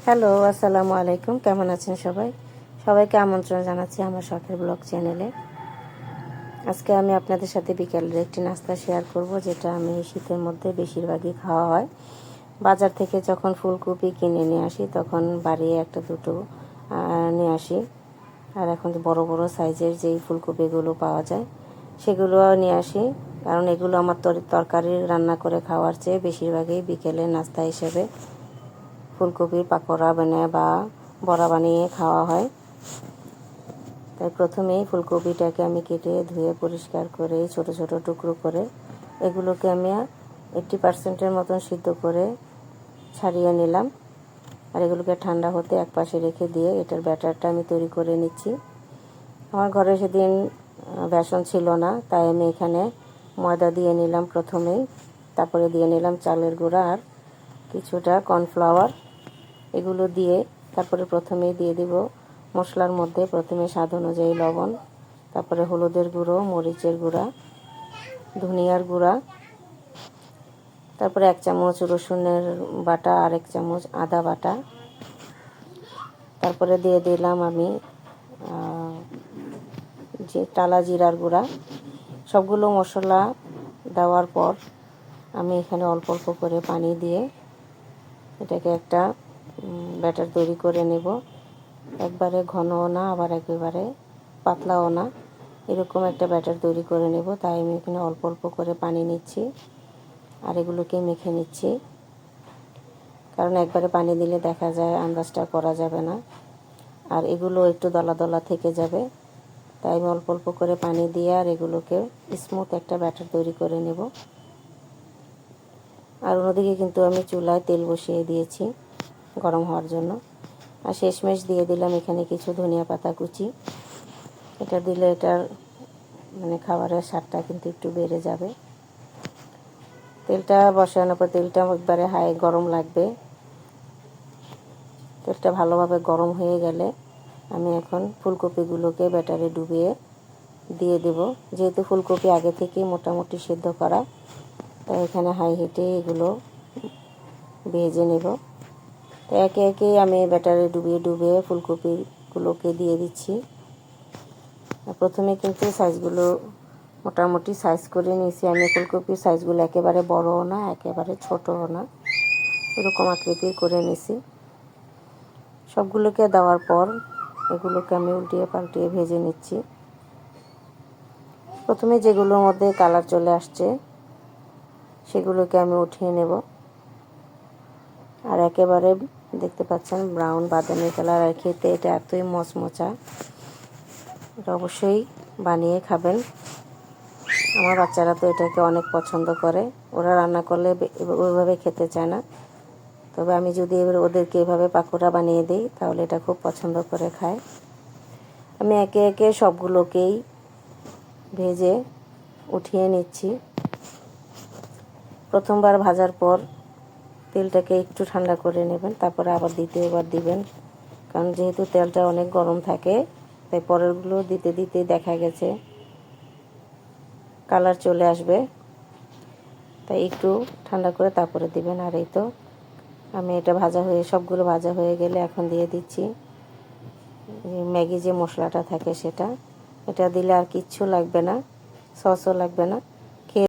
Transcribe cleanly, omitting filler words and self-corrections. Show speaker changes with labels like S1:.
S1: Hello, আসসালামু আলাইকুম। কেমন আছেন সবাই? সবাইকে আমন্ত্রণ জানাচ্ছি আমার শখের ব্লগ চ্যানেলে। আজকে আমি আপনাদের সাথে বিকেলের একটি নাস্তা শেয়ার করব, যেটা আমি শীতের মধ্যে বেশিরভাগই খাওয়া হয়। বাজার থেকে যখন ফুলকপি কিনে নিয়ে আসি তখন বাড়ি একটা দুটো নিয়ে আসি। আর এখন বড় বড় সাইজের যেই ফুলকপিগুলো পাওয়া যায় সেগুলো নিয়ে আসি, কারণ এগুলো আমার তরকারি রান্না করে খাওয়ার চেয়ে বেশিরভাগই বিকেলের নাস্তা হিসেবে ফুলকপির পাকোড়া বানিয়ে বা বড়া বানিয়ে খাওয়া হয়। তাই প্রথমেই ফুলকপিটাকে আমি কেটে ধুয়ে পরিষ্কার করে ছোট ছোট টুকরো করে এগুলোকে আমি 80% মতন সিদ্ধ করে ছাড়িয়ে নিলাম। আর এগুলোকে ঠান্ডা হতে একপাশে রেখে দিয়ে এটার ব্যাটারটা আমি তৈরি করে নিচ্ছি। আমার ঘরে সেদিন বেসন ছিল না, তাই আমি এখানে ময়দা দিয়ে নিলাম প্রথমেই, তারপরে দিয়ে নিলাম চালের গুঁড়া আর কিছুটা কর্নফ্লাওয়ার। এগুলো দিয়ে তারপরে প্রথমেই দিয়ে দিব মশলার মধ্যে প্রথমে স্বাদ অনুযায়ী লবণ, তারপরে হলুদের গুঁড়ো, মরিচের গুঁড়া, ধনিয়ার গুঁড়া, তারপরে 1 চামচ রসুনের বাটা আর 1 চামচ আদা বাটা, তারপরে দিয়ে দিলাম আমি যে টালা জিরার গুঁড়া। সবগুলো মশলা দেওয়ার পর আমি এখানে অল্প অল্প করে পানি দিয়ে এটাকে একটা ব্যাটার তৈরি করে নেব। একবারে ঘনও না, আবার একেবারে পাতলাও না, এরকম একটা ব্যাটার তৈরি করে নেব। তাই আমি এখানে অল্প অল্প করে পানি নিচ্ছি আর এগুলোকে মেখে নিচ্ছি, কারণ একবারে পানি দিলে দেখা যায় আন্দাজটা করা যাবে না আর এগুলো একটু দলা দলা থেকে যাবে। তাই আমি অল্প অল্প করে পানি দিয়ে আর এগুলোকে স্মুথ একটা ব্যাটার তৈরি করে নেব। আর অন্যদিকে কিন্তু আমি চুলায় তেল বসিয়ে দিয়েছি গরম হওয়ার জন্য। আর শেষমেশ দিয়ে দিলাম এখানে কিছু ধনিয়া পাতা কুচি। এটা দিলে এটার খাবারের স্বাদটা কিন্তু একটু বেড়ে যাবে। তেলটা বসানোর পর তেলটা একবারে হাই গরম লাগবে। তেলটা ভালোভাবে গরম হয়ে গেলে আমি এখন ফুলকপিগুলোকে ব্যাটারে ডুবিয়ে দিয়ে দেব। যেহেতু ফুলকপি আগে থেকেই মোটামুটি সিদ্ধ করা, তাই এখানে হাই হিটে এগুলো ভেজে নেব। তো একে একে আমি ব্যাটারে ডুবিয়ে ডুবিয়ে ফুলকপিগুলোকে দিয়ে দিচ্ছি। প্রথমে কিন্তু সাইজগুলো মোটামুটি সাইজ করে নিয়েছি আমি। ফুলকপির সাইজগুলো একেবারে বড়ও না, একেবারে ছোটও না, এরকম আকৃতির করে নিয়েছি। সবগুলোকে দেওয়ার পর এগুলোকে আমি উল্টিয়ে পাল্টিয়ে ভেজে নিচ্ছি। প্রথমে যেগুলোর মধ্যে কালার চলে আসছে সেগুলোকে আমি উঠিয়ে নেব। আর একেবারে দেখতে পাচ্ছেন ব্রাউন বাদামি কালার, আর খেতে এটা এতই মচমচা, এটা অবশ্যই বানিয়ে খাবেন। আমার বাচ্চারা তো এটাকে অনেক পছন্দ করে। ওরা রান্না করলে ওইভাবে খেতে চায় না, তবে আমি যদি এবার ওদেরকে এভাবে পাকোড়া বানিয়ে দিই তাহলে এটা খুব পছন্দ করে খায়। আমি একে একে সবগুলোকেই ভেজে উঠিয়ে নিচ্ছি। প্রথমবার ভাজার পর তেলটাকে একটু ঠান্ডা করে নেবেন, তারপরে আবার দ্বিতীয়বার দিবেন, কারণ যেহেতু তেলটা অনেক গরম থাকে তাই পরেরগুলো দিতে দিতে দেখা গেছে কালার চলে আসবে। তাই একটু ঠান্ডা করে তারপরে দিবেন। আর এই তো আমি এটা সবগুলো ভাজা হয়ে গেলে এখন দিয়ে দিচ্ছি ম্যাগি যে মশলাটা থাকে সেটা। এটা দিলে আর কিচ্ছু লাগবে না, সসও লাগবে না।